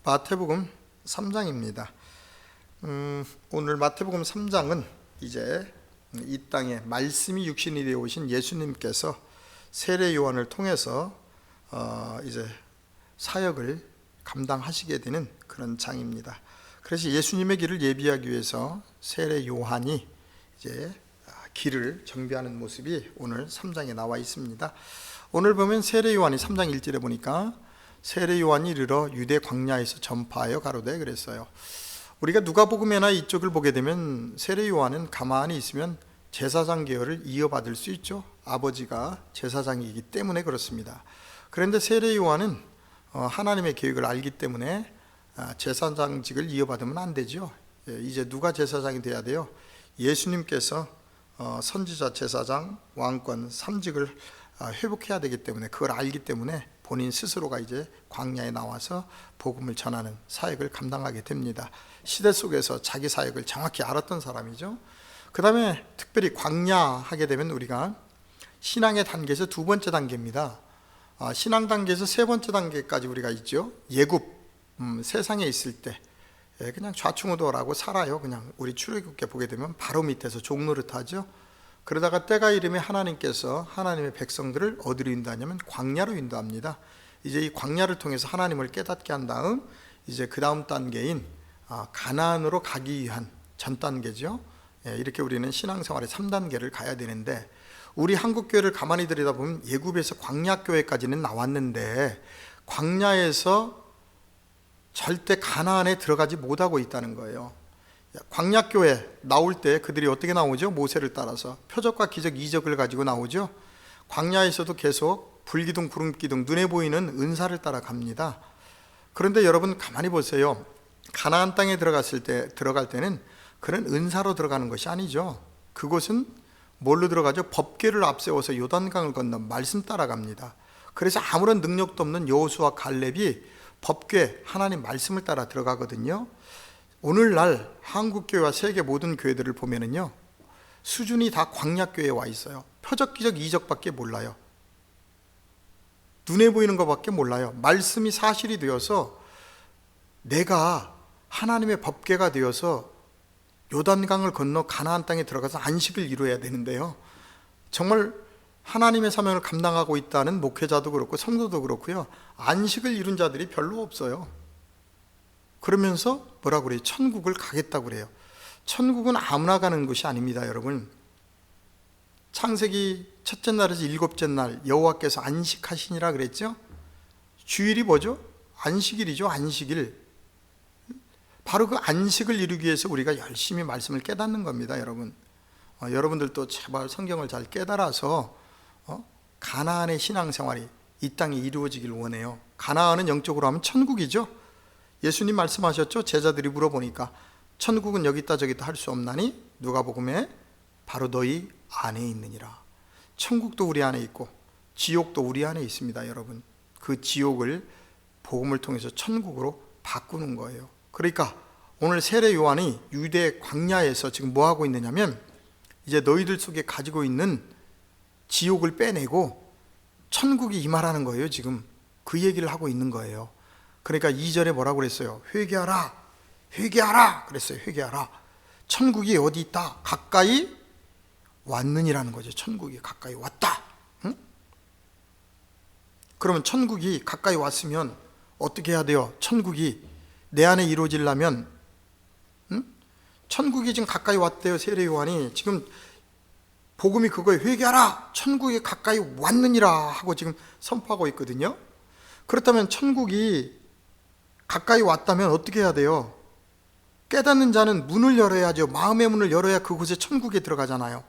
마태복음 3장입니다. 오늘 마태복음 3장은 이제 이 땅에 말씀이 육신이 되어 오신 예수님께서 세례 요한을 통해서 이제 사역을 감당하시게 되는 그런 장입니다. 그래서 예수님의 길을 예비하기 위해서 세례 요한이 이제 길을 정비하는 모습이 오늘 3장에 나와 있습니다. 오늘 보면 세례 요한이 3장 1절에 보니까 세례 요한이 이르러 유대 광야에서 전파하여 가로되 그랬어요. 우리가 누가복음이나 이쪽을 보게 되면 세례 요한은 가만히 있으면 제사장 계열을 이어받을 수 있죠. 아버지가 제사장이기 때문에 그렇습니다. 그런데 세례 요한은 하나님의 계획을 알기 때문에 제사장직을 이어받으면 안 되죠. 이제 누가 제사장이 돼야 돼요? 예수님께서 선지자, 제사장, 왕권 3직을 회복해야 되기 때문에, 그걸 알기 때문에 본인 스스로가 이제 광야에 나와서 복음을 전하는 사역을 감당하게 됩니다. 시대 속에서 자기 사역을 정확히 알았던 사람이죠. 그 다음에 특별히 광야 하게 되면 우리가 신앙의 단계에서 두 번째 단계입니다. 신앙 단계에서 세 번째 단계까지 우리가 있죠. 예굽, 세상에 있을 때 그냥 좌충우돌하고 살아요. 그냥 우리 출애굽기에 보게 되면 바로 밑에서 종노릇하죠. 그러다가 때가 이르면 하나님께서 하나님의 백성들을 어디로 인도하냐면 광야로 인도합니다. 이제 이 광야를 통해서 하나님을 깨닫게 한 다음 이제 그 다음 단계인 가나안으로 가기 위한 전 단계죠. 이렇게 우리는 신앙생활의 3단계를 가야 되는데, 우리 한국교회를 가만히 들여다보면 예굽에서 광야교회까지는 나왔는데 광야에서 절대 가나안에 들어가지 못하고 있다는 거예요. 광야교회 나올 때 그들이 어떻게 나오죠? 모세를 따라서 표적과 기적, 이적을 가지고 나오죠. 광야에서도 계속 불기둥, 구름기둥, 눈에 보이는 은사를 따라갑니다. 그런데 여러분 가만히 보세요. 가나안 땅에 들어갈 때는 그런 은사로 들어가는 것이 아니죠. 그곳은 뭘로 들어가죠? 법궤를 앞세워서 요단강을 건너 말씀 따라갑니다. 그래서 아무런 능력도 없는 여호수아, 갈렙이 법궤, 하나님 말씀을 따라 들어가거든요. 오늘날 한국교회와 세계 모든 교회들을 보면은요, 수준이 다 광야교회에 와 있어요. 표적, 기적, 이적밖에 몰라요. 눈에 보이는 것밖에 몰라요. 말씀이 사실이 되어서 내가 하나님의 법궤가 되어서 요단강을 건너 가나안 땅에 들어가서 안식을 이루어야 되는데요, 정말 하나님의 사명을 감당하고 있다는 목회자도 그렇고 성도도 그렇고요, 안식을 이룬 자들이 별로 없어요. 그러면서 뭐라고 그래요? 천국을 가겠다고 그래요. 천국은 아무나 가는 곳이 아닙니다, 여러분. 창세기 첫째 날에서 일곱째 날 여호와께서 안식하시니라 그랬죠. 주일이 뭐죠? 안식일이죠. 안식일. 바로 그 안식을 이루기 위해서 우리가 열심히 말씀을 깨닫는 겁니다, 여러분. 여러분들도 제발 성경을 잘 깨달아서 가나안의 신앙생활이 이 땅에 이루어지길 원해요. 가나안은 영적으로 하면 천국이죠. 예수님 말씀하셨죠. 제자들이 물어보니까 천국은 여기 있다 저기 있다 할 수 없나니 누가복음에 바로 너희 안에 있느니라. 천국도 우리 안에 있고 지옥도 우리 안에 있습니다, 여러분. 그 지옥을 복음을 통해서 천국으로 바꾸는 거예요. 그러니까 오늘 세례 요한이 유대 광야에서 지금 뭐 하고 있느냐면, 이제 너희들 속에 가지고 있는 지옥을 빼내고 천국이 임하라는 거예요. 지금 그 얘기를 하고 있는 거예요. 그러니까 2절에 뭐라고 그랬어요? 회개하라, 회개하라 그랬어요. 회개하라. 천국이 어디 있다? 가까이 왔느니라는 거죠. 천국이 가까이 왔다. 응? 그러면 천국이 가까이 왔으면 어떻게 해야 돼요? 천국이 내 안에 이루어지려면, 천국이 지금 가까이 왔대요. 세례 요한이 지금 복음이 그거에 회개하라, 천국이 가까이 왔느니라 하고 지금 선포하고 있거든요. 그렇다면 천국이 가까이 왔다면 어떻게 해야 돼요? 깨닫는 자는 문을 열어야죠. 마음의 문을 열어야 그곳에 천국에 들어가잖아요.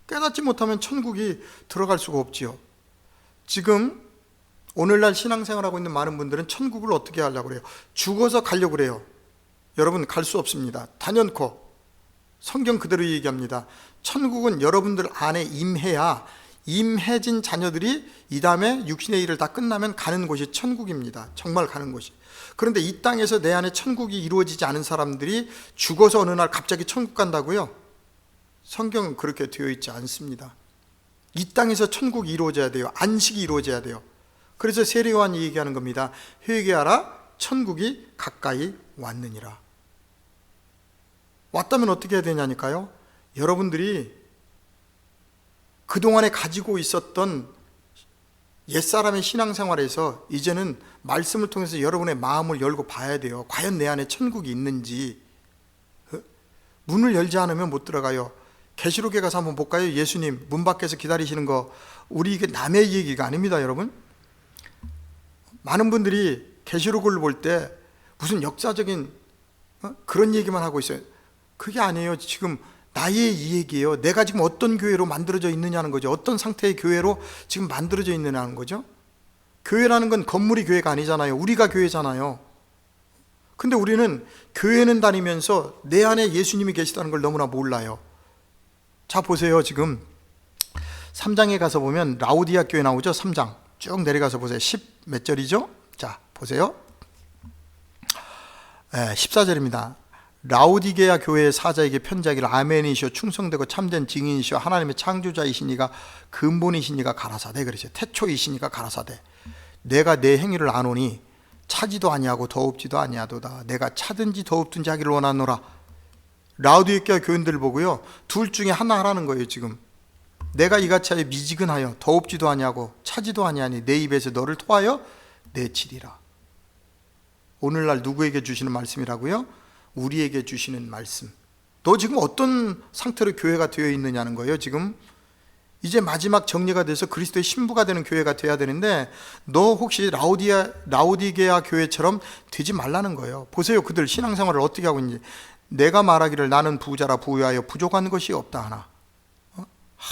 깨닫지 못하면 천국이 들어갈 수가 없지요. 지금 오늘날 신앙생활하고 있는 많은 분들은 천국을 어떻게 하려고 그래요? 죽어서 가려고 그래요. 여러분, 갈 수 없습니다. 단연코 성경 그대로 얘기합니다. 천국은 여러분들 안에 임해야, 임해진 자녀들이 이 다음에 육신의 일을 다 끝나면 가는 곳이 천국입니다. 정말 가는 곳이. 그런데 이 땅에서 내 안에 천국이 이루어지지 않은 사람들이 죽어서 어느 날 갑자기 천국 간다고요? 성경은 그렇게 되어 있지 않습니다. 이 땅에서 천국이 이루어져야 돼요. 안식이 이루어져야 돼요. 그래서 세례 요한이 얘기하는 겁니다. 회개하라, 천국이 가까이 왔느니라. 왔다면 어떻게 해야 되냐니까요. 여러분들이 그동안에 가지고 있었던 옛사람의 신앙생활에서 이제는 말씀을 통해서 여러분의 마음을 열고 봐야 돼요. 과연 내 안에 천국이 있는지. 문을 열지 않으면 못 들어가요. 계시록에 가서 한번 볼까요? 예수님 문 밖에서 기다리시는 거, 우리 이게 남의 얘기가 아닙니다, 여러분. 많은 분들이 계시록을 볼 때 무슨 역사적인 그런 얘기만 하고 있어요. 그게 아니에요. 지금 나의 이 얘기예요. 내가 지금 어떤 교회로 만들어져 있느냐는 거죠. 어떤 상태의 교회로 지금 만들어져 있느냐는 거죠. 교회라는 건 건물이 교회가 아니잖아요. 우리가 교회잖아요. 근데 우리는 교회는 다니면서 내 안에 예수님이 계시다는 걸 너무나 몰라요. 자, 보세요. 지금 3장에 가서 보면 라우디아 교회 나오죠. 3장 쭉 내려가서 보세요. 10 몇 절이죠? 자, 보세요. 14절입니다. 라우디게아 교회의 사자에게 편지하기를 아멘이시오 충성되고 참된 증인이시오 하나님의 창조자이시니가 근본이시니가 가라사대. 그러죠. 태초이시니가 가라사대. 내가 내 행위를 아노니 차지도 아니하고 더웁지도 아니하도다. 내가 차든지 더웁든지 하기를 원하노라. 라우디게아 교인들을 보고요, 둘 중에 하나 하라는 거예요. 지금 내가 이같이 하여 미지근하여 더웁지도 아니하고 차지도 아니하니 내 입에서 너를 토하여 내치리라. 오늘날 누구에게 주시는 말씀이라고요? 우리에게 주시는 말씀. 너 지금 어떤 상태로 교회가 되어 있느냐는 거예요. 지금 이제 마지막 정리가 돼서 그리스도의 신부가 되는 교회가 돼야 되는데 너 혹시 라우디게아 교회처럼 되지 말라는 거예요. 보세요. 그들 신앙생활을 어떻게 하고 있는지. 내가 말하기를 나는 부자라 부유하여 부족한 것이 없다 하나.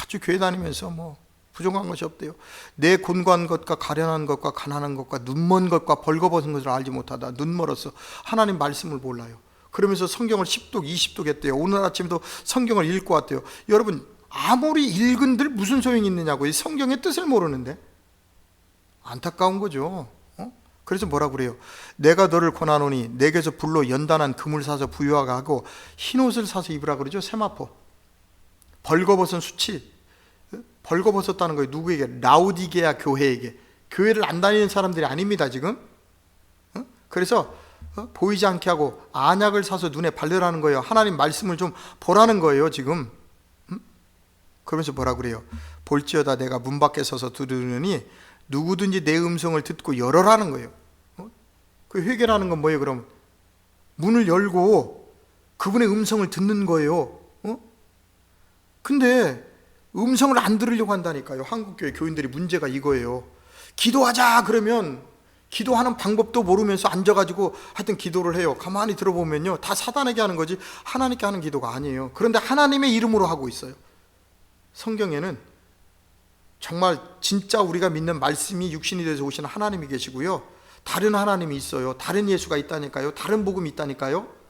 아주 교회 다니면서 뭐 부족한 것이 없대요. 내 곤고한 것과 가련한 것과 가난한 것과 눈먼 것과 벌거벗은 것을 알지 못하다. 눈 멀어서 하나님 말씀을 몰라요. 그러면서 성경을 10독 20독 했대요. 오늘 아침에도 성경을 읽고 왔대요. 여러분 아무리 읽은들 무슨 소용이 있느냐고. 이 성경의 뜻을 모르는데. 안타까운 거죠. 그래서 뭐라 그래요? 내가 너를 권하노니 내게서 불로 연단한 금을 사서 부유하게 하고 흰옷을 사서 입으라 그러죠. 세마포. 벌거벗은 수치. 벌거벗었다는 거예요. 누구에게? 라우디게아 교회에게. 교회를 안 다니는 사람들이 아닙니다 지금. 그래서 보이지 않게 하고 안약을 사서 눈에 바르라는 거예요. 하나님 말씀을 좀 보라는 거예요 지금. 그러면서 뭐라 그래요? 볼지어다 내가 문 밖에 서서 들으느니 누구든지 내 음성을 듣고 열어라는 거예요. 그 회개라는 건 뭐예요? 그럼 문을 열고 그분의 음성을 듣는 거예요. 근데 음성을 안 들으려고 한다니까요. 한국교회 교인들이 문제가 이거예요. 기도하자 그러면 기도하는 방법도 모르면서 앉아가지고 하여튼 기도를 해요. 가만히 들어보면요, 다 사단에게 하는 거지 하나님께 하는 기도가 아니에요. 그런데 하나님의 이름으로 하고 있어요. 성경에는 정말 진짜 우리가 믿는 말씀이 육신이 돼서 오시는 하나님이 계시고요, 다른 하나님이 있어요. 다른 예수가 있다니까요. 다른 복음이 있다니까요.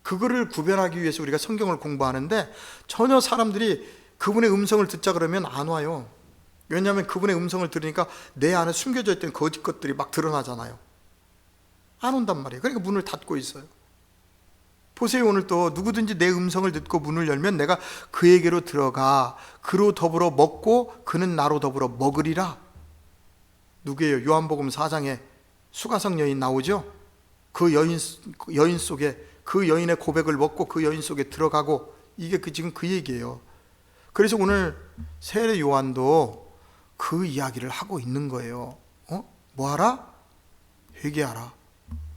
그거를 구별하기 위해서 우리가 성경을 공부하는데 전혀 사람들이 그분의 음성을 듣자 그러면 안 와요. 왜냐하면 그분의 음성을 들으니까 내 안에 숨겨져 있던 거짓 것들이 막 드러나잖아요. 안 온단 말이에요. 그러니까 문을 닫고 있어요. 보세요. 오늘 또 누구든지 내 음성을 듣고 문을 열면 내가 그에게로 들어가 그로 더불어 먹고 그는 나로 더불어 먹으리라. 누구예요? 요한복음 4장에 수가성 여인 나오죠. 그 여인 속에 그 여인의 고백을 먹고 그 여인 속에 들어가고, 이게 지금 그 얘기예요. 그래서 오늘 세례 요한도 그 이야기를 하고 있는 거예요. 뭐하라? 회개하라.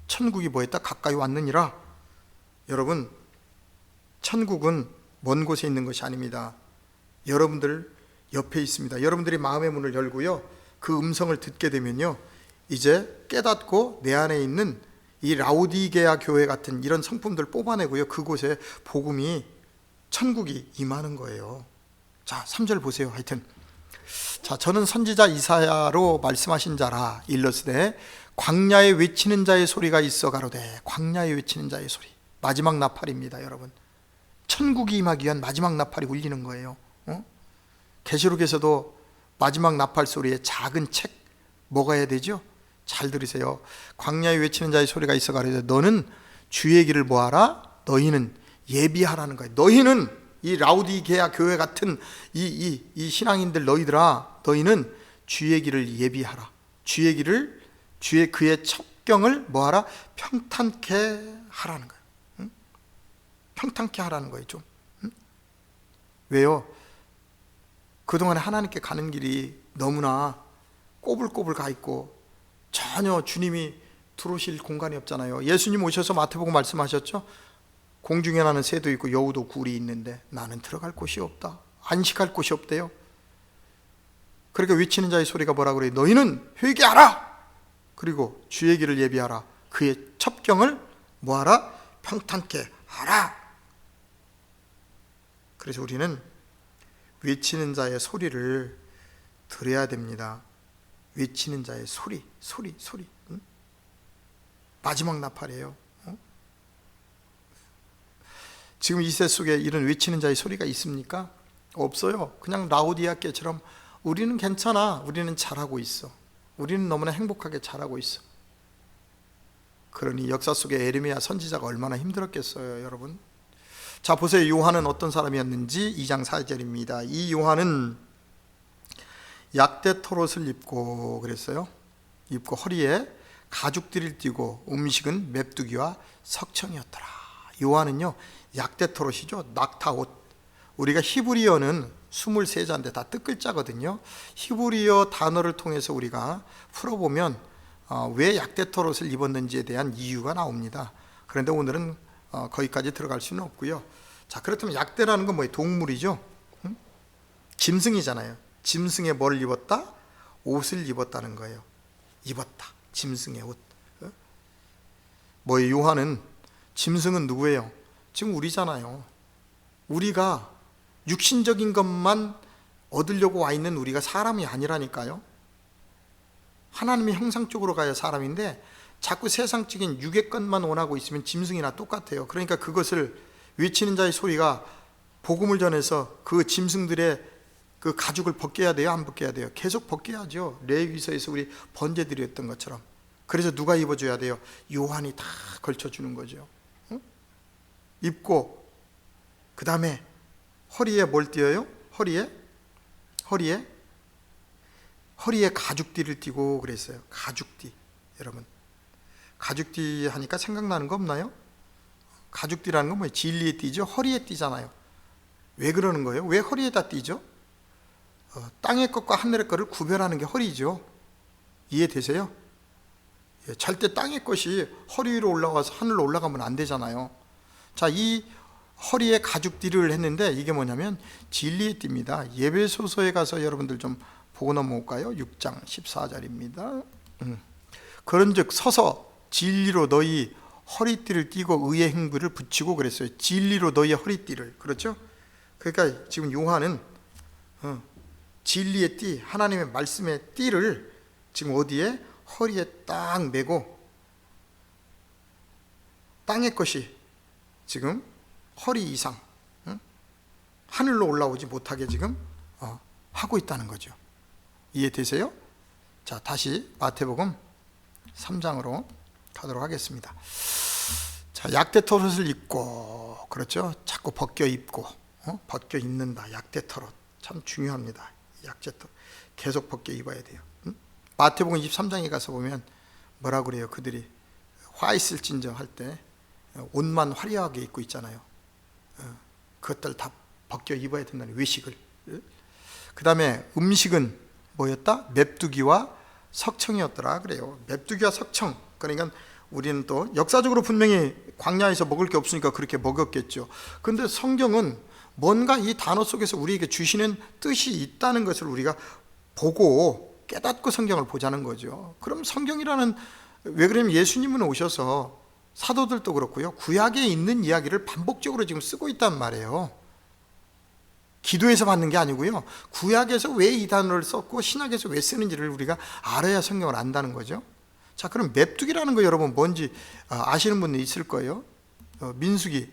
천국이 뭐했다? 가까이 왔느니라. 여러분, 천국은 먼 곳에 있는 것이 아닙니다. 여러분들 옆에 있습니다. 여러분들이 마음의 문을 열고요, 그 음성을 듣게 되면요, 이제 깨닫고 내 안에 있는 이 라우디게아 교회 같은 이런 성품들 뽑아내고요, 그곳에 복음이, 천국이 임하는 거예요. 자, 3절 보세요. 하여튼 자, 저는 선지자 이사야로 말씀하신 자라. 일러스되 광야에 외치는 자의 소리가 있어 가로되. 광야에 외치는 자의 소리, 마지막 나팔입니다. 여러분, 천국이 임하기 위한 마지막 나팔이 울리는 거예요. 계시록에서도 마지막 나팔 소리에 작은 책 먹어야 되죠. 잘 들으세요. 광야에 외치는 자의 소리가 있어 가로되 너는 주의 길을 뭐하라? 너희는 예비하라는 거예요. 너희는, 이 라우디게아 교회 같은 이 신앙인들 너희들아, 너희는 주의 길을 예비하라. 주의 길을, 그의 첩경을 뭐하라? 평탄케 하라는 거예요. 응? 평탄케 하라는 거예요. 좀. 응? 왜요? 그동안에 하나님께 가는 길이 너무나 꼬불꼬불 가 있고 전혀 주님이 들어오실 공간이 없잖아요. 예수님 오셔서 마태복음 말씀하셨죠? 공중에 나는 새도 있고 여우도 굴이 있는데 나는 들어갈 곳이 없다. 안식할 곳이 없대요. 그러니까 외치는 자의 소리가 뭐라 그래요? 너희는 회개하라. 그리고 주의 길을 예비하라. 그의 첩경을 뭐하라? 평탄케 하라. 그래서 우리는 외치는 자의 소리를 들어야 됩니다. 외치는 자의 소리. 응? 마지막 나팔이에요. 지금 이 세 속에 이런 외치는 자의 소리가 있습니까? 없어요. 그냥 라오디아께처럼 우리는 괜찮아. 우리는 잘하고 있어. 우리는 너무나 행복하게 잘하고 있어. 그러니 역사 속에 에레미야 선지자가 얼마나 힘들었겠어요, 여러분. 자, 보세요. 요한은 어떤 사람이었는지 2장 4절입니다. 이 요한은 약대 털옷을 입고 그랬어요. 입고 허리에 가죽띠를 띠고 음식은 메뚜기와 석청이었더라. 요한은요, 약대 털옷이죠. 낙타옷. 우리가 히브리어는 23자인데 다 뜻글자거든요. 히브리어 단어를 통해서 우리가 풀어보면 왜 약대 털옷을 입었는지에 대한 이유가 나옵니다. 그런데 오늘은 거기까지 들어갈 수는 없고요. 자, 그렇다면 약대라는 건 뭐예요? 동물이죠. 응? 짐승이잖아요. 짐승의 뭘 입었다? 옷을 입었다는 거예요. 입었다. 짐승의 옷. 뭐예요? 요한은 짐승은 누구예요? 지금 우리잖아요. 우리가 육신적인 것만 얻으려고 와 있는 우리가 사람이 아니라니까요. 하나님의 형상 쪽으로 가야 사람인데 자꾸 세상적인 육의 것만 원하고 있으면 짐승이나 똑같아요. 그러니까 그것을 외치는 자의 소리가 복음을 전해서 그 짐승들의 그 가죽을 벗겨야 돼요? 안 벗겨야 돼요? 계속 벗겨야죠. 레위기서에서 우리 번제드렸던 것처럼. 그래서 누가 입어줘야 돼요? 요한이 다 걸쳐주는 거죠. 응? 입고 그 다음에 허리에 뭘 띄어요? 허리에 가죽띠를 띠고 그랬어요. 가죽띠. 여러분, 가죽띠 하니까 생각나는 거 없나요? 가죽띠라는 건 뭐예요? 진리에 띠죠. 허리에 띠잖아요. 왜 그러는 거예요? 왜 허리에다 띠죠? 땅의 것과 하늘의 것을 구별하는 게 허리죠. 이해되세요? 예, 절대 땅의 것이 허리 위로 올라가서 하늘로 올라가면 안 되잖아요. 자, 이 허리에 가죽띠를 했는데 이게 뭐냐면 진리의 띠입니다. 예배소서에 가서 여러분들 좀 보고 넘어올까요? 6장 14절입니다. 그런즉 서서 진리로 너희 허리띠를 띠고 의의 행부를 붙이고 그랬어요. 진리로 너희의 허리띠를. 그렇죠? 그러니까 지금 요한은 진리의 띠, 하나님의 말씀의 띠를 지금 어디에? 허리에 딱 메고 땅의 것이 지금 허리 이상 하늘로 올라오지 못하게 지금 하고 있다는 거죠. 이해되세요? 자, 다시 마태복음 3장으로 가도록 하겠습니다. 자, 약대 털옷을 입고, 그렇죠? 자꾸 벗겨 입고, 벗겨 입는다. 약대 털옷 참 중요합니다. 약대 털옷 계속 벗겨 입어야 돼요. 마태복음 23장에 가서 보면 뭐라 그래요? 그들이 화 있을진저 할 때 옷만 화려하게 입고 있잖아요. 그것들 다 벗겨 입어야 된다는 외식을. 그 다음에 음식은 뭐였다? 맵두기와 석청이었더라 그래요. 맵두기와 석청. 그러니까 우리는 또 역사적으로 분명히 광야에서 먹을 게 없으니까 그렇게 먹었겠죠. 근데 성경은 뭔가 이 단어 속에서 우리에게 주시는 뜻이 있다는 것을 우리가 보고 깨닫고 성경을 보자는 거죠. 그럼 성경이라는, 왜 그러냐면 예수님은 오셔서 사도들도 그렇고요, 구약에 있는 이야기를 반복적으로 지금 쓰고 있단 말이에요. 기도에서 받는 게 아니고요, 구약에서 왜 이 단어를 썼고 신약에서 왜 쓰는지를 우리가 알아야 성경을 안다는 거죠. 자, 그럼 맵두기라는 거 여러분 뭔지 아시는 분들 있을 거예요. 민수기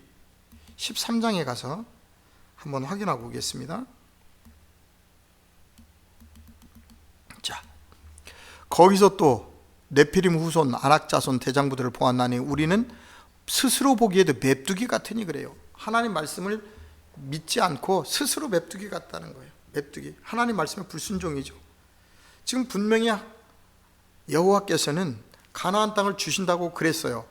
13장에 가서 한번 확인하고 오겠습니다. 자, 거기서 또 네피림 후손 아낙 자손 대장부들을 보았나니 우리는 스스로 보기에도 맵두기 같으니 그래요. 하나님 말씀을 믿지 않고 스스로 맵두기 같다는 거예요. 맵두기. 하나님 말씀의 불순종이죠. 지금 분명히 여호와께서는 가나안 땅을 주신다고 그랬어요.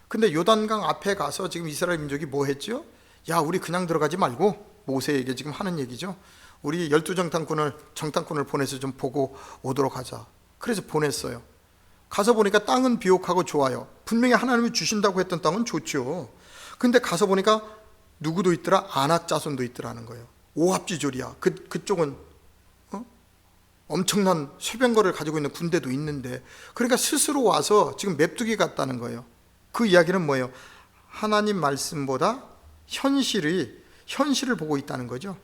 근데 요단강 앞에 가서 지금 이스라엘 민족이 뭐 했죠? 야, 우리 그냥 들어가지 말고, 모세에게 지금 하는 얘기죠. 우리 12정탐꾼을 보내서 좀 보고 오도록 하자. 그래서 보냈어요. 가서 보니까 땅은 비옥하고 좋아요. 분명히 하나님이 주신다고 했던 땅은 좋죠. 근데 가서 보니까 누구도 있더라? 아낙 자손도 있더라는 거예요. 오합지졸이야. 그쪽은 엄청난 쇠병거를 가지고 있는 군대도 있는데, 그러니까 스스로 와서 지금 맵두기 같다는 거예요. 그 이야기는 뭐예요? 하나님 말씀보다 현실을 보고 있다는 거죠.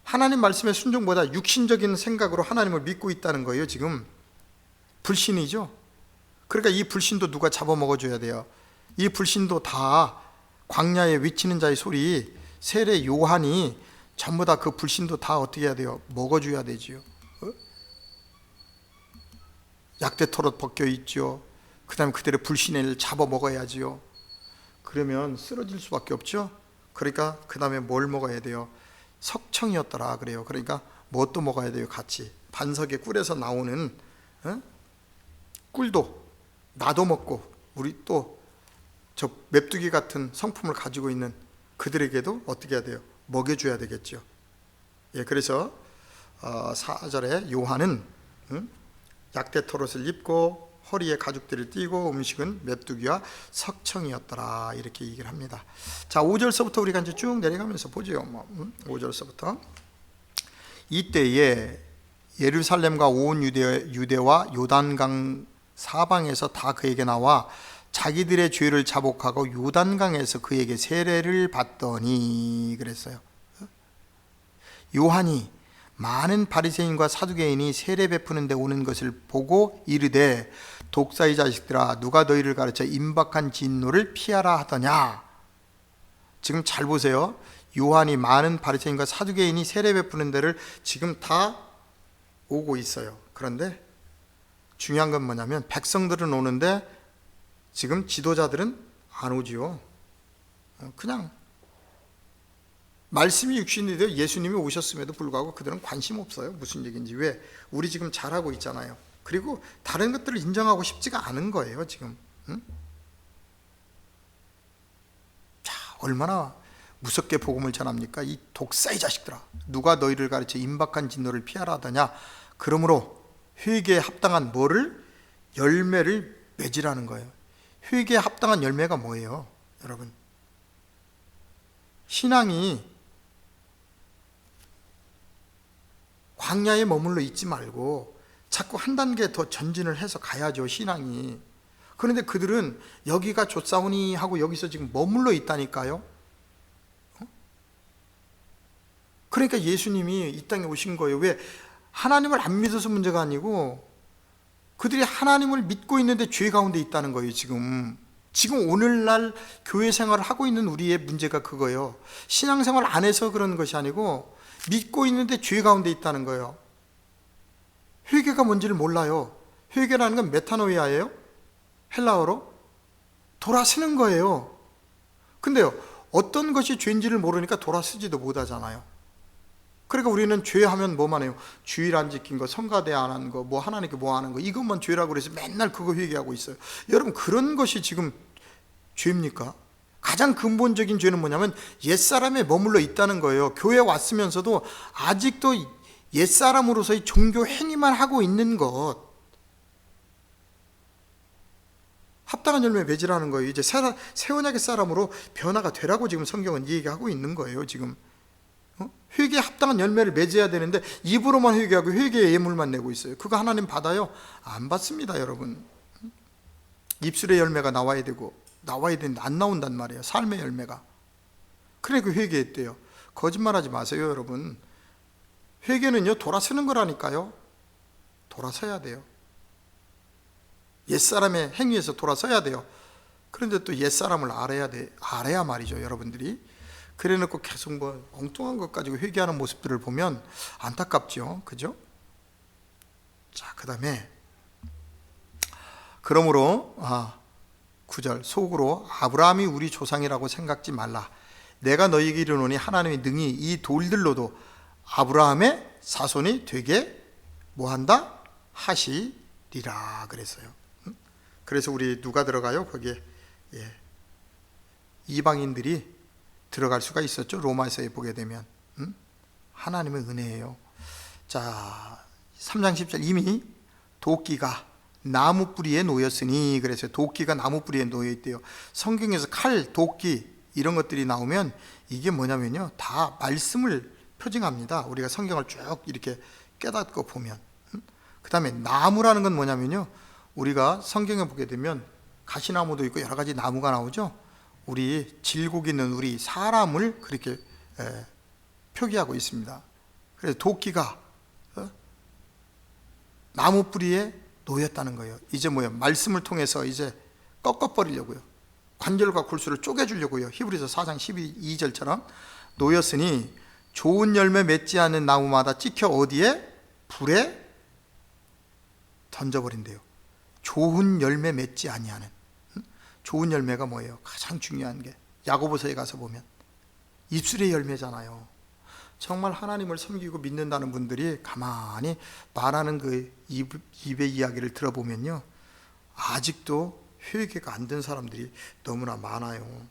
하나님 말씀의 순종보다 육신적인 생각으로 하나님을 믿고 있다는 거예요. 지금 불신이죠. 그러니까 이 불신도 누가 잡아먹어줘야 돼요. 이 불신도 다 광야에 외치는 자의 소리, 세례 요한이 전부 다 그 불신도 다 어떻게 해야 돼요? 먹어줘야 되지요. 약대 털옷 벗겨 있죠. 그 다음에 그들의 불신을 잡아먹어야지요. 그러면 쓰러질 수밖에 없죠. 그러니까 그 다음에 뭘 먹어야 돼요? 석청이었더라 그래요. 그러니까 뭣도 먹어야 돼요? 같이 반석에 꿀에서 나오는 꿀도 나도 먹고, 우리 또 저 맵두기 같은 성품을 가지고 있는 그들에게도 어떻게 해야 돼요? 먹여줘야 되겠죠. 예, 그래서 4절에 요한은 약대 털옷을 입고 허리에 가죽들을 띠고 음식은 맵두기와 석청이었더라, 이렇게 얘기를 합니다. 자, 5절서부터 우리가 이제 쭉 내려가면서 보죠. 5절서부터 이때에 예루살렘과 온 유대와 요단강 사방에서 다 그에게 나와 자기들의 죄를 자복하고 요단강에서 그에게 세례를 받더니, 그랬어요. 요한이 많은 바리새인과 사두개인이 세례 베푸는 데 오는 것을 보고 이르되, 독사의 자식들아, 누가 너희를 가르쳐 임박한 진노를 피하라 하더냐. 지금 잘 보세요. 요한이 많은 바리새인과 사두개인이 세례 베푸는 데를 지금 다 오고 있어요. 그런데 중요한 건 뭐냐면, 백성들은 오는데 지금 지도자들은 안 오지요. 그냥 말씀이 육신이 되어 예수님이 오셨음에도 불구하고 그들은 관심 없어요. 무슨 얘기인지. 왜? 우리 지금 잘하고 있잖아요. 그리고 다른 것들을 인정하고 싶지가 않은 거예요, 지금. 자, 얼마나 무섭게 복음을 전합니까? 이 독사의 자식들아, 누가 너희를 가르쳐 임박한 진노를 피하라 하더냐. 그러므로 회개에 합당한 뭐를? 열매를 맺으라는 거예요. 회개에 합당한 열매가 뭐예요, 여러분? 신앙이 광야에 머물러 있지 말고 자꾸 한 단계 더 전진을 해서 가야죠, 신앙이. 그런데 그들은 여기가 좋사오니 하고 여기서 지금 머물러 있다니까요. 그러니까 예수님이 이 땅에 오신 거예요. 왜? 하나님을 안 믿어서 문제가 아니고 그들이 하나님을 믿고 있는데 죄 가운데 있다는 거예요. 지금 오늘날 교회 생활을 하고 있는 우리의 문제가 그거예요. 신앙생활 안 해서 그런 것이 아니고 믿고 있는데 죄 가운데 있다는 거예요. 회개가 뭔지를 몰라요. 회개라는 건 메타노이아예요. 헬라어로 돌아서는 거예요. 근데요, 어떤 것이 죄인지를 모르니까 돌아서지도 못하잖아요. 그러니까 우리는 죄하면 뭐만 해요? 주일 안 지킨 거, 성가대 안 한 거, 뭐 하나님께 뭐 하는 거, 이것만 죄라고 그래서 맨날 그거 회개하고 있어요. 여러분, 그런 것이 지금 죄입니까? 가장 근본적인 죄는 뭐냐면 옛사람에 머물러 있다는 거예요. 교회 왔으면서도 아직도 옛사람으로서의 종교 행위만 하고 있는 것. 합당한 열매 맺으라는 거예요. 이제 새 언약의 사람으로 변화가 되라고 지금 성경은 얘기하고 있는 거예요. 지금 회개에 합당한 열매를 맺어야 되는데 입으로만 회개하고 회개의 예물만 내고 있어요. 그거 하나님 받아요? 안 받습니다, 여러분. 입술의 열매가 나와야 되는데 안 나온단 말이에요. 삶의 열매가. 그러니까 회개했대요. 거짓말하지 마세요, 여러분. 회개는요, 돌아서는 거라니까요. 돌아서야 돼요. 옛사람의 행위에서 돌아서야 돼요. 그런데 또 옛사람을 알아야 말이죠, 여러분들이. 그래 놓고 계속 뭐 엉뚱한 것 가지고 회개하는 모습들을 보면 안타깝죠. 그죠? 자, 그 다음에 그러므로 9절 속으로 아브라함이 우리 조상이라고 생각지 말라. 내가 너희에게 이르노니 하나님이 능히 이 돌들로도 아브라함의 자손이 되게 뭐한다? 하시리라 그랬어요. 그래서 우리 누가 들어가요? 거기에 이방인들이 들어갈 수가 있었죠. 로마서에 보게 되면 하나님의 은혜예요. 자, 3장 10절 이미 도끼가 나무 뿌리에 놓였으니, 그래서 도끼가 나무 뿌리에 놓여 있대요. 성경에서 칼, 도끼 이런 것들이 나오면 이게 뭐냐면요, 다 말씀을 표징합니다. 우리가 성경을 쭉 이렇게 깨닫고 보면. 그 다음에 나무라는 건 뭐냐면요, 우리가 성경에 보게 되면 가시나무도 있고 여러 가지 나무가 나오죠. 우리 질곡 있는 우리 사람을 그렇게 표기하고 있습니다. 그래서 도끼가 나무 뿌리에 놓였다는 거예요. 이제 뭐예요? 말씀을 통해서 이제 꺾어버리려고요. 관절과 골수를 쪼개주려고요. 히브리서 4장 12절처럼 놓였으니 좋은 열매 맺지 않는 나무마다 찍혀 어디에? 불에 던져버린대요. 좋은 열매 맺지 아니하는. 좋은 열매가 뭐예요? 가장 중요한 게 야고보서에 가서 보면 입술의 열매잖아요. 정말 하나님을 섬기고 믿는다는 분들이 가만히 말하는 그 입의 이야기를 들어보면요, 아직도 회개가 안 된 사람들이 너무나 많아요.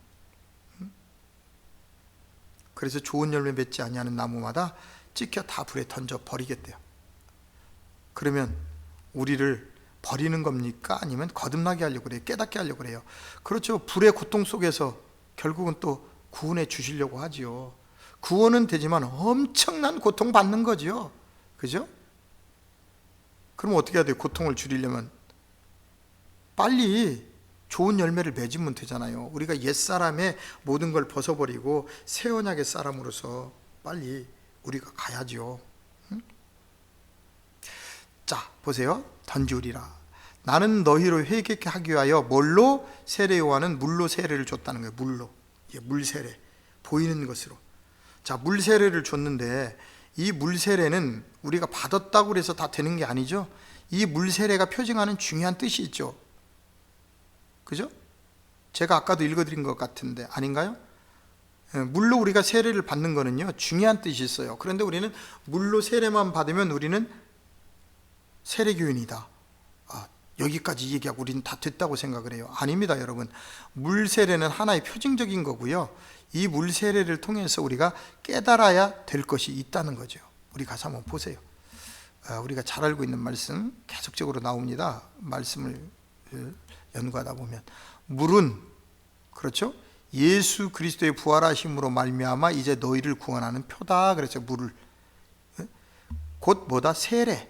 그래서 좋은 열매 맺지 아니하는 나무마다 찍혀 다 불에 던져 버리겠대요. 그러면 우리를 버리는 겁니까? 아니면 거듭나게 하려고 그래요? 깨닫게 하려고 그래요? 그렇죠. 불의 고통 속에서 결국은 또 구원해 주시려고 하지요. 구원은 되지만 엄청난 고통 받는 거죠. 그죠? 그럼 어떻게 해야 돼요? 고통을 줄이려면 빨리 좋은 열매를 맺으면 되잖아요. 우리가 옛사람의 모든 걸 벗어버리고 새 언약의 사람으로서 빨리 우리가 가야죠. 자, 보세요. 던지우리라. 나는 너희를 회개케 하기 위하여 뭘로? 세례 요한은 물로 세례를 줬다는 거예요. 물로. 물 세례. 보이는 것으로. 자, 물 세례를 줬는데 이 물 세례는 우리가 받았다고 해서 다 되는 게 아니죠. 이 물 세례가 표징하는 중요한 뜻이 있죠. 그죠? 제가 아까도 읽어드린 것 같은데 아닌가요? 물로 우리가 세례를 받는 거는요, 중요한 뜻이 있어요. 그런데 우리는 물로 세례만 받으면 우리는 세례교인이다. 여기까지 얘기하고 우리는 다 됐다고 생각을 해요. 아닙니다, 여러분. 물 세례는 하나의 표징적인 거고요. 이 물 세례를 통해서 우리가 깨달아야 될 것이 있다는 거죠. 우리 가서 한번 보세요. 우리가 잘 알고 있는 말씀 계속적으로 나옵니다. 말씀을 연구하다 보면 물은, 그렇죠? 예수 그리스도의 부활하심으로 말미암아 이제 너희를 구원하는 표다. 그래서 물을 곧 뭐다? 세례.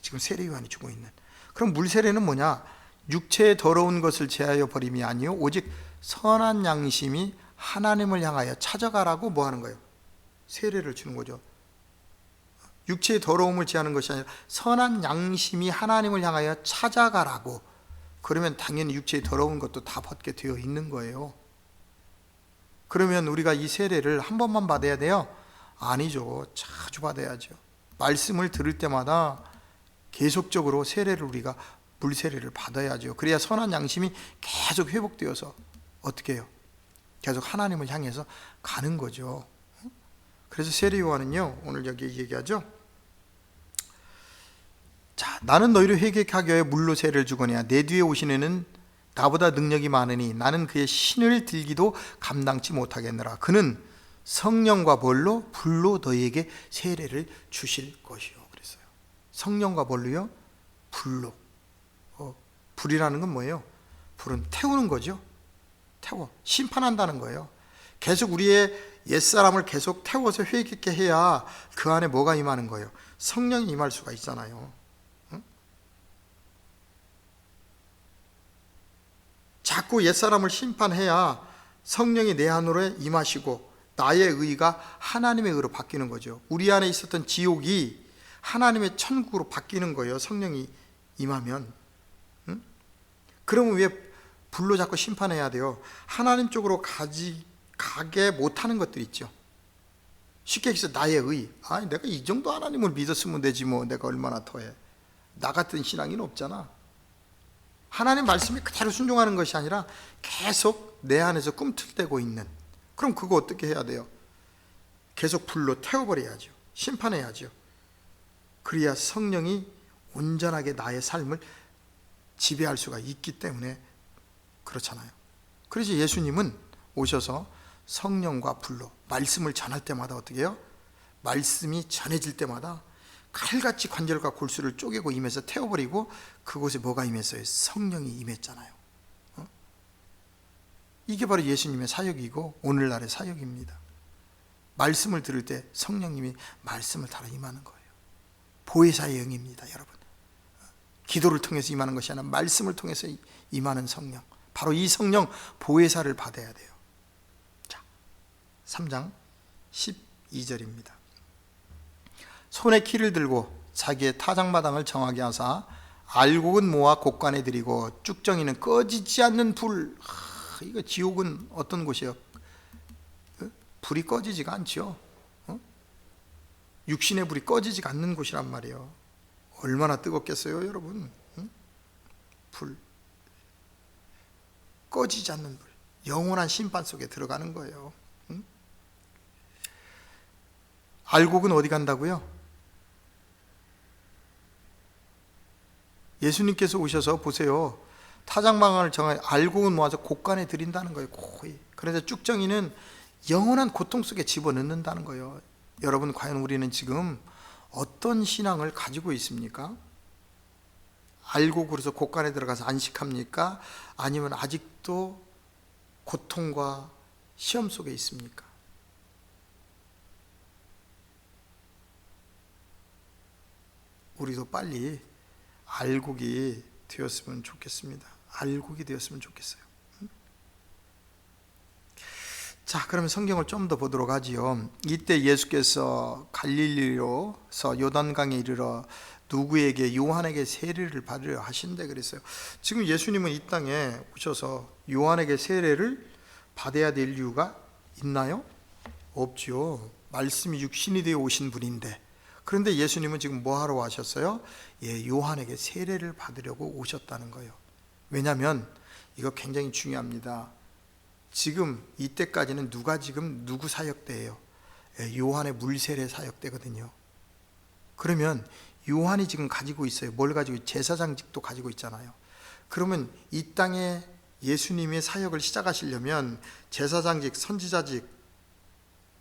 지금 세례 요한이 주고 있는. 그럼 물 세례는 뭐냐? 육체의 더러운 것을 제하여 버림이 아니요 오직 선한 양심이 하나님을 향하여 찾아가라고 뭐 하는 거예요? 세례를 주는 거죠. 육체의 더러움을 제하는 것이 아니라 선한 양심이 하나님을 향하여 찾아가라고. 그러면 당연히 육체의 더러운 것도 다 벗게 되어 있는 거예요. 그러면 우리가 이 세례를 한 번만 받아야 돼요? 아니죠. 자주 받아야죠. 말씀을 들을 때마다 계속적으로 세례를 우리가 물 세례를 받아야죠. 그래야 선한 양심이 계속 회복되어서 어떻게 해요? 계속 하나님을 향해서 가는 거죠. 그래서 세례 요한은요, 오늘 여기 얘기하죠. 자, 나는 너희를 회개케 하기 위하여 물로 세례를 주거니와 내 뒤에 오신 이는 나보다 능력이 많으니 나는 그의 신을 들기도 감당치 못하겠느라. 그는 성령과 뭘로? 불로 너희에게 세례를 주실 것이요. 그랬어요. 성령과 뭘로요? 불로. 불이라는 건 뭐예요? 불은 태우는 거죠. 태워. 심판한다는 거예요. 계속 우리의 옛사람을 계속 태워서 회개케 해야 그 안에 뭐가 임하는 거예요? 성령이 임할 수가 있잖아요. 응? 자꾸 옛사람을 심판해야 성령이 내 안으로 임하시고 나의 의가 하나님의 의로 바뀌는 거죠. 우리 안에 있었던 지옥이 하나님의 천국으로 바뀌는 거예요. 성령이 임하면. 응? 그러면 왜 불로 자꾸 심판해야 돼요? 하나님 쪽으로 가게 못하는 것들 있죠. 쉽게 얘기해서 나의 의. 내가 이 정도 하나님을 믿었으면 되지 뭐 내가 얼마나 더해. 나 같은 신앙인 없잖아. 하나님 말씀에 그대로 순종하는 것이 아니라 계속 내 안에서 꿈틀대고 있는. 그럼 그거 어떻게 해야 돼요? 계속 불로 태워버려야죠. 심판해야죠. 그래야 성령이 온전하게 나의 삶을 지배할 수가 있기 때문에 그렇잖아요. 그래서 예수님은 오셔서 성령과 불로 말씀을 전할 때마다 어떻게 해요? 말씀이 전해질 때마다 칼같이 관절과 골수를 쪼개고 임해서 태워버리고 그곳에 뭐가 임했어요? 성령이 임했잖아요. 이게 바로 예수님의 사역이고 오늘날의 사역입니다. 말씀을 들을 때 성령님이 말씀을 따라 임하는 거예요. 보혜사의 영입니다, 여러분. 기도를 통해서 임하는 것이 아니라 말씀을 통해서 임하는 성령, 바로 이 성령 보혜사를 받아야 돼요. 자, 3장 12절입니다. 손에 키를 들고 자기의 타작마당을 정하게 하사 알곡은 모아 곡간에 들이고 쭉정이는 꺼지지 않는 불. 이거 지옥은 어떤 곳이에요? 불이 꺼지지가 않죠. 육신의 불이 꺼지지가 않는 곳이란 말이에요. 얼마나 뜨겁겠어요, 여러분? 불, 꺼지지 않는 불, 영원한 심판 속에 들어가는 거예요. 알곡은 어디 간다고요? 예수님께서 오셔서 보세요. 타작마당을 정해 알곡은 모아서 곡간에 들인다는 거예요. 거의. 그래서 쭉정이는 영원한 고통 속에 집어넣는다는 거예요. 여러분, 과연 우리는 지금 어떤 신앙을 가지고 있습니까? 알곡으로서 곡간에 들어가서 안식합니까? 아니면 아직도 고통과 시험 속에 있습니까? 우리도 빨리 알곡이 되었으면 좋겠습니다. 알곡이 되었으면 좋겠어요. 자, 그러면 성경을 좀 더 보도록 하지요. 이때 예수께서 갈릴리로서 요단강에 이르러 누구에게? 요한에게 세례를 받으려 하신대 그랬어요. 지금 예수님은 이 땅에 오셔서 요한에게 세례를 받아야 될 이유가 있나요? 없죠. 말씀이 육신이 되어 오신 분인데. 그런데 예수님은 지금 뭐 하러 와셨어요? 요한에게 세례를 받으려고 오셨다는 거예요. 왜냐하면 이거 굉장히 중요합니다. 지금 이때까지는 누구 사역대예요? 요한의 물세례 사역대거든요. 그러면 요한이 지금 가지고 있어요. 뭘 가지고? 제사장직도 가지고 있잖아요. 그러면 이 땅에 예수님의 사역을 시작하시려면 제사장직, 선지자직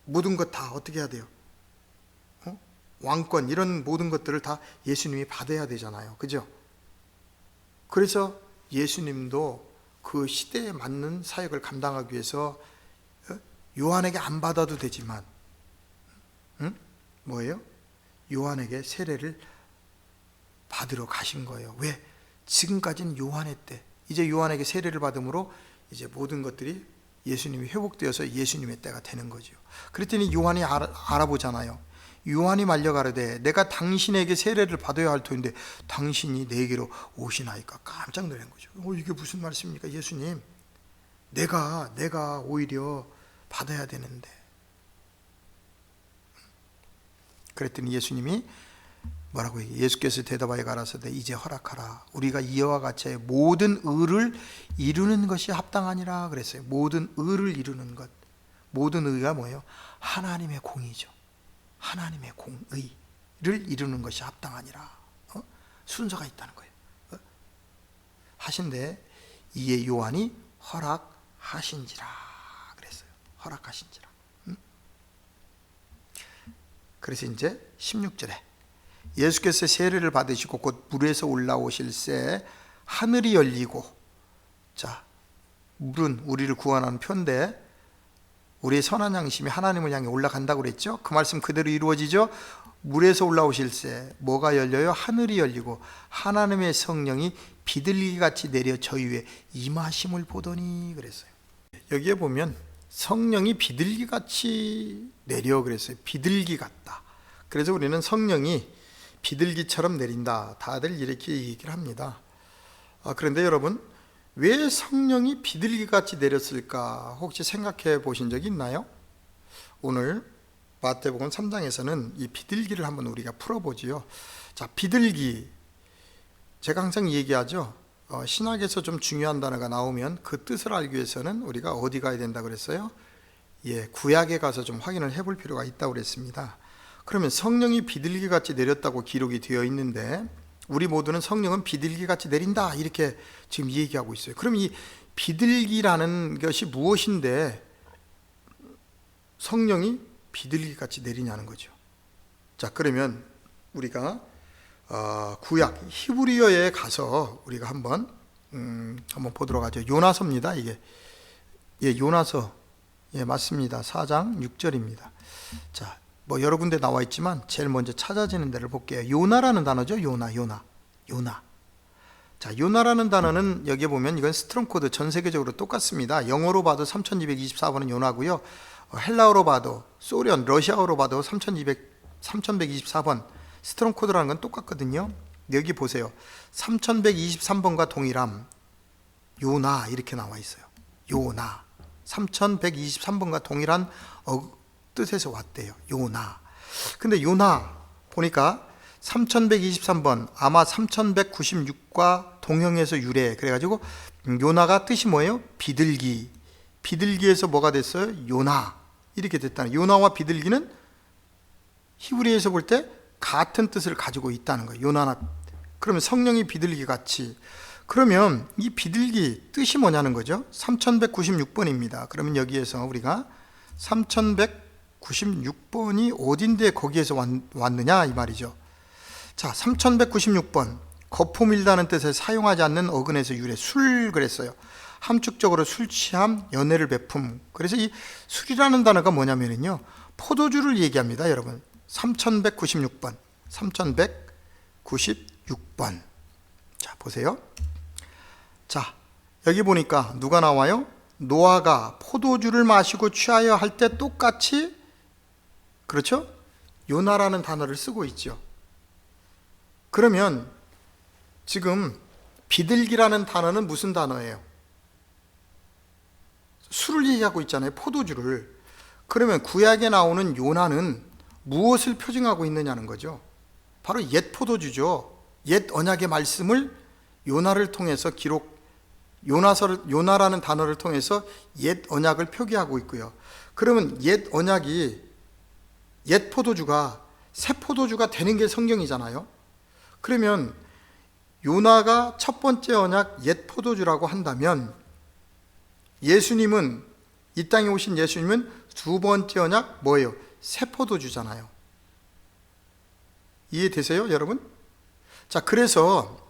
모든 것 다 어떻게 해야 돼요? 왕권 이런 모든 것들을 다 예수님이 받아야 되잖아요. 그죠? 그래서 예수님도 그 시대에 맞는 사역을 감당하기 위해서 요한에게 안 받아도 되지만 뭐예요? 요한에게 세례를 받으러 가신 거예요. 왜? 지금까지는 요한의 때, 이제 요한에게 세례를 받음으로 이제 모든 것들이 예수님이 회복되어서 예수님의 때가 되는 거죠. 그랬더니 요한이 알아보잖아요. 요한이 말려가르되 내가 당신에게 세례를 받아야 할 터인데 당신이 내게로 오시나이까. 깜짝 놀란 거죠. 이게 무슨 말씀입니까? 예수님, 내가 오히려 받아야 되는데. 그랬더니 예수님이 뭐라고 얘기해요? 예수께서 대답하여 가라사대 이제 허락하라. 우리가 이와 같이 모든 의를 이루는 것이 합당하니라 그랬어요. 모든 의를 이루는 것. 모든 의가 뭐예요? 하나님의 공이죠. 하나님의 공의를 이루는 것이 합당하니라. 순서가 있다는 거예요. 하신데 이에 요한이 허락하신지라 그랬어요. 허락하신지라. 그래서 이제 16절에 예수께서 세례를 받으시고 곧 물에서 올라오실새 하늘이 열리고, 자, 물은 우리를 구원하는 표인데 우리의 선한 양심이 하나님을 향해 올라간다고 그랬죠. 그 말씀 그대로 이루어지죠. 물에서 올라오실새 뭐가 열려요? 하늘이 열리고 하나님의 성령이 비둘기같이 내려 저희 위에 임하심을 보더니 그랬어요. 여기에 보면 성령이 비둘기같이 내려 그랬어요. 비둘기 같다. 그래서 우리는 성령이 비둘기처럼 내린다, 다들 이렇게 얘기를 합니다. 그런데 여러분, 왜 성령이 비둘기같이 내렸을까 혹시 생각해 보신 적이 있나요? 오늘 마태복음 3장에서는 이 비둘기를 한번 우리가 풀어보지요. 자, 비둘기, 제가 항상 얘기하죠. 신학에서 좀 중요한 단어가 나오면 그 뜻을 알기 위해서는 우리가 어디 가야 된다 그랬어요? 구약에 가서 좀 확인을 해볼 필요가 있다고 그랬습니다. 그러면 성령이 비둘기같이 내렸다고 기록이 되어 있는데 우리 모두는 성령은 비둘기같이 내린다 이렇게 지금 얘기하고 있어요. 그럼 이 비둘기라는 것이 무엇인데 성령이 비둘기같이 내리냐는 거죠. 자, 그러면 우리가 구약 히브리어에 가서 우리가 한번 보도록 하죠. 요나서입니다. 이게 요나서 맞습니다. 4장 6절입니다. 자, 여러 군데 나와 있지만 제일 먼저 찾아지는 데를 볼게요. 요나라는 단어죠. 요나. 자, 요나라는 단어는 여기 보면 이건 스트롱 코드 전 세계적으로 똑같습니다. 영어로 봐도 3224번은 요나고요. 헬라어로 봐도 소련, 러시아어로 봐도 3124번 스트롱 코드라는 건 똑같거든요. 여기 보세요. 3123번과 동일함 요나 이렇게 나와 있어요. 요나 3123번과 동일한 뜻에서 왔대요. 요나. 근데 요나 보니까 3123번 아마 3196과 동형에서 유래. 그래가지고 요나가 뜻이 뭐예요? 비둘기. 비둘기에서 뭐가 됐어요? 요나. 이렇게 됐다는. 요나와 비둘기는 히브리에서 볼 때 같은 뜻을 가지고 있다는 거예요. 요나나. 그러면 성령이 비둘기 같이. 그러면 이 비둘기 뜻이 뭐냐는 거죠? 3196번입니다. 그러면 여기에서 우리가 3196번이 어딘데 거기에서 왔느냐 이 말이죠. 자, 3196번 거품일다는 뜻에 사용하지 않는 어근에서 유래. 술 그랬어요. 함축적으로 술 취함, 연애를 베품. 그래서 이 술이라는 단어가 뭐냐면요, 포도주를 얘기합니다. 여러분 3196번 3196번. 자, 보세요. 자, 여기 보니까 누가 나와요? 노아가 포도주를 마시고 취하여 할 때 똑같이, 그렇죠? 요나라는 단어를 쓰고 있죠. 그러면 지금 비둘기라는 단어는 무슨 단어예요? 술을 얘기하고 있잖아요. 포도주를. 그러면 구약에 나오는 요나는 무엇을 표징하고 있느냐는 거죠. 바로 옛 포도주죠. 옛 언약의 말씀을 요나를 통해서 요나라는 단어를 통해서 옛 언약을 표기하고 있고요. 그러면 옛 언약이, 옛 포도주가 새 포도주가 되는 게 성경이잖아요. 그러면 요나가 첫 번째 언약 옛 포도주라고 한다면 예수님은, 이 땅에 오신 예수님은 두 번째 언약 뭐예요? 새 포도주잖아요. 이해되세요, 여러분? 자, 그래서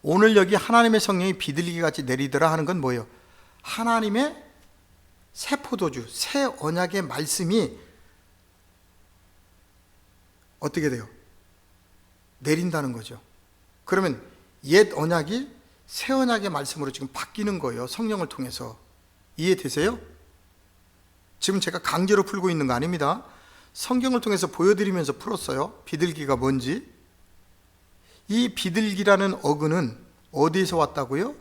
오늘 여기 하나님의 성령이 비둘기같이 내리더라 하는 건 뭐예요? 하나님의 새 포도주, 새 언약의 말씀이 어떻게 돼요? 내린다는 거죠. 그러면 옛 언약이 새 언약의 말씀으로 지금 바뀌는 거예요. 성령을 통해서. 이해되세요? 지금 제가 강제로 풀고 있는 거 아닙니다. 성경을 통해서 보여드리면서 풀었어요. 비둘기가 뭔지. 이 비둘기라는 어근은 어디에서 왔다고요?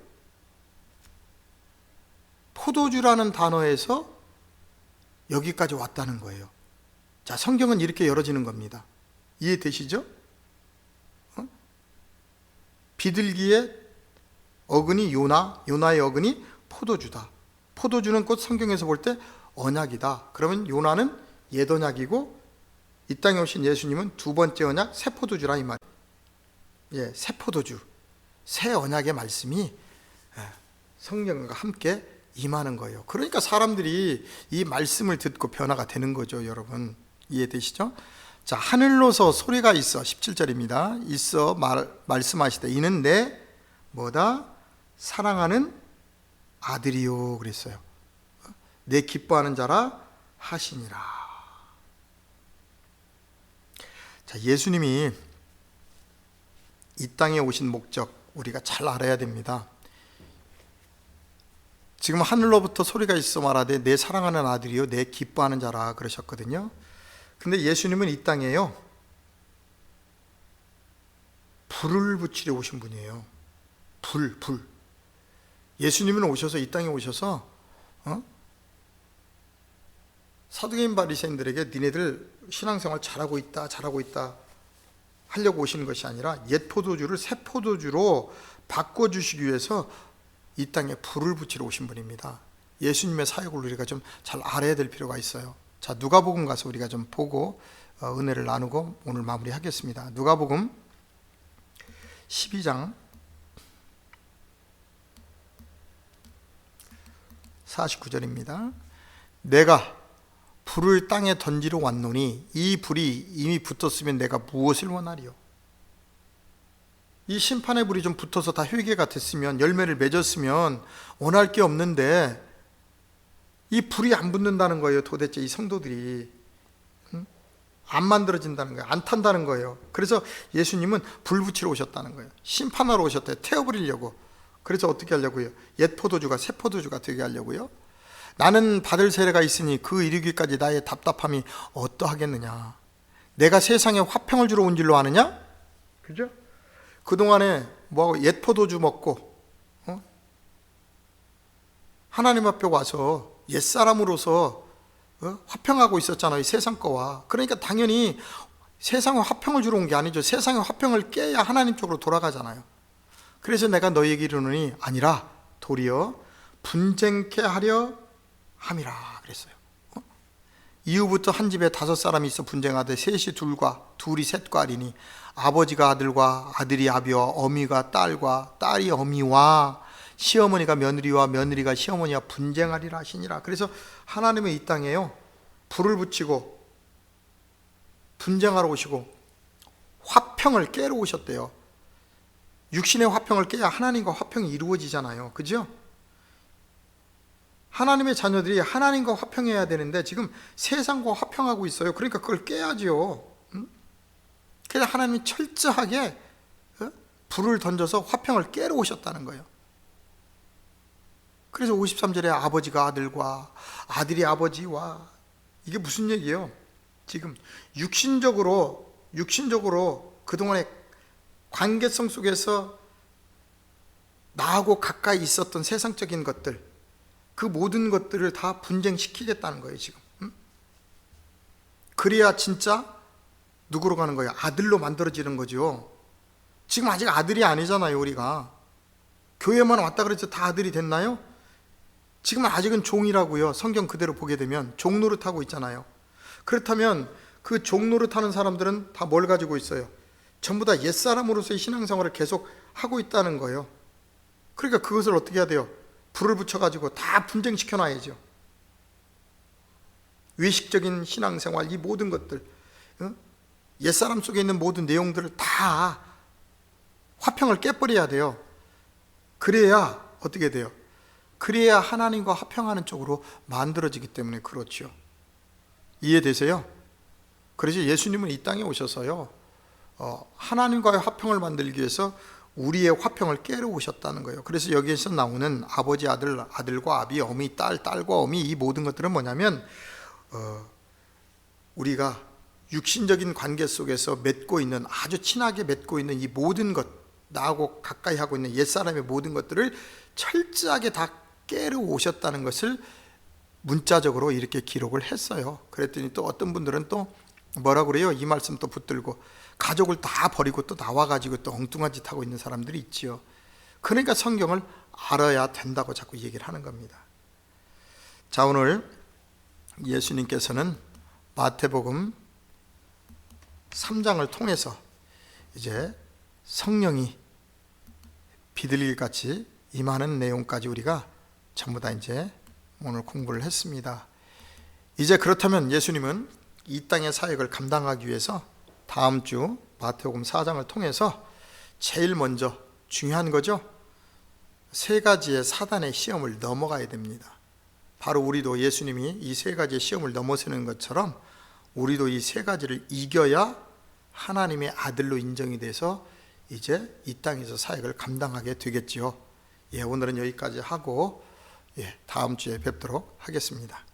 포도주라는 단어에서 여기까지 왔다는 거예요. 자, 성경은 이렇게 열어지는 겁니다. 이해되시죠? 비둘기의 어근이 요나의 어근이 포도주다. 포도주는 곧 성경에서 볼 때 언약이다. 그러면 요나는 옛 언약이고 이 땅에 오신 예수님은 두 번째 언약 새 포도주라 이 말. 새 포도주, 새 언약의 말씀이 성령과 함께 임하는 거예요. 그러니까 사람들이 이 말씀을 듣고 변화가 되는 거죠, 여러분. 이해되시죠? 자, 하늘로서 소리가 있어. 17절입니다. 있어 말씀하시되 이는 내 뭐다? 사랑하는 아들이요 그랬어요. 내 기뻐하는 자라 하시니라. 자, 예수님이 이 땅에 오신 목적 우리가 잘 알아야 됩니다. 지금 하늘로부터 소리가 있어 말하되 내 사랑하는 아들이요 내 기뻐하는 자라 그러셨거든요. 근데 예수님은 이 땅에요 불을 붙이려 오신 분이에요. 불. 예수님은 오셔서 이 땅에 오셔서 사두개인 바리새인들에게 니네들 신앙생활 잘하고 있다 하려고 오시는 것이 아니라 옛 포도주를 새 포도주로 바꿔주시기 위해서 이 땅에 불을 붙이러 오신 분입니다. 예수님의 사역을 우리가 좀 잘 알아야 될 필요가 있어요. 자, 누가복음 가서 우리가 좀 보고 은혜를 나누고 오늘 마무리하겠습니다. 누가복음 12장 49절입니다. 내가 불을 땅에 던지러 왔노니 이 불이 이미 붙었으면 내가 무엇을 원하리요? 이 심판의 불이 좀 붙어서 다 회개가 됐으면, 열매를 맺었으면 원할 게 없는데 이 불이 안 붙는다는 거예요. 도대체 이 성도들이 안 만들어진다는 거예요. 안 탄다는 거예요. 그래서 예수님은 불 붙이러 오셨다는 거예요. 심판하러 오셨대요. 태워버리려고. 그래서 어떻게 하려고요? 옛 포도주가 새 포도주가 되게 하려고요. 나는 받을 세례가 있으니 그 이르기까지 나의 답답함이 어떠하겠느냐. 내가 세상에 화평을 주러 온 줄로 아느냐? 그죠? 그동안에 뭐하고 옛 포도주 먹고 하나님 앞에 와서 옛사람으로서 화평하고 있었잖아요. 세상 거와. 그러니까 당연히 세상에 화평을 주러 온 게 아니죠. 세상에 화평을 깨야 하나님 쪽으로 돌아가잖아요. 그래서 내가 너희에게 이르노니 아니라 도리어 분쟁케 하려 함이라 그랬어요. 이후부터 한 집에 5사람이 있어 분쟁하되 셋이 둘과 둘이 셋과 하리니 아버지가 아들과 아들이 아비와 어미가 딸과 딸이 어미와 시어머니가 며느리와 며느리가 시어머니와 분쟁하리라 하시니라. 그래서 하나님의 이 땅에요, 불을 붙이고 분쟁하러 오시고 화평을 깨러 오셨대요. 육신의 화평을 깨야 하나님과 화평이 이루어지잖아요. 그죠? 하나님의 자녀들이 하나님과 화평해야 되는데 지금 세상과 화평하고 있어요. 그러니까 그걸 깨야지요. 그래서 하나님이 철저하게 불을 던져서 화평을 깨러 오셨다는 거예요. 그래서 53절에 아버지가 아들과 아들이 아버지와, 이게 무슨 얘기예요? 지금 육신적으로 그동안의 관계성 속에서 나하고 가까이 있었던 세상적인 것들, 그 모든 것들을 다 분쟁시키겠다는 거예요. 지금 그래야 진짜 누구로 가는 거예요? 아들로 만들어지는 거죠. 지금 아직 아들이 아니잖아요. 우리가 교회만 왔다 그래서 다 아들이 됐나요? 지금은 아직은 종이라고요. 성경 그대로 보게 되면 종 노릇하고 있잖아요. 그렇다면 그 종 노릇하는 사람들은 다 뭘 가지고 있어요? 전부 다 옛사람으로서의 신앙생활을 계속 하고 있다는 거예요. 그러니까 그것을 어떻게 해야 돼요? 불을 붙여가지고 다 분쟁시켜 놔야죠. 외식적인 신앙생활, 이 모든 것들, 옛사람 속에 있는 모든 내용들을 다 화평을 깨버려야 돼요. 그래야 어떻게 돼요? 그래야 하나님과 화평하는 쪽으로 만들어지기 때문에 그렇죠. 이해되세요? 그래서 예수님은 이 땅에 오셔서요, 하나님과의 화평을 만들기 위해서 우리의 화평을 깨러 오셨다는 거예요. 그래서 여기에서 나오는 아버지, 아들, 아들과 아비, 어미, 딸, 딸과 어미, 이 모든 것들은 뭐냐면 우리가 육신적인 관계 속에서 맺고 있는, 아주 친하게 맺고 있는 이 모든 것, 나하고 가까이 하고 있는 옛사람의 모든 것들을 철저하게 다 깨러 오셨다는 것을 문자적으로 이렇게 기록을 했어요. 그랬더니 또 어떤 분들은 또 뭐라고 그래요? 이 말씀 또 붙들고 가족을 다 버리고 또 나와가지고 또 엉뚱한 짓 하고 있는 사람들이 있지요. 그러니까 성경을 알아야 된다고 자꾸 얘기를 하는 겁니다. 자, 오늘 예수님께서는 마태복음 3장을 통해서 이제 성령이 비둘기같이 임하는 내용까지 우리가 전부 다 이제 오늘 공부를 했습니다. 이제 그렇다면 예수님은 이 땅의 사역을 감당하기 위해서 다음 주 마태복음 4장을 통해서 제일 먼저 중요한 거죠. 3가지의 사단의 시험을 넘어가야 됩니다. 바로 우리도 예수님이 이 3가지의 시험을 넘어서는 것처럼 우리도 이 3가지를 이겨야 하나님의 아들로 인정이 돼서 이제 이 땅에서 사역을 감당하게 되겠지요. 오늘은 여기까지 하고 다음 주에 뵙도록 하겠습니다.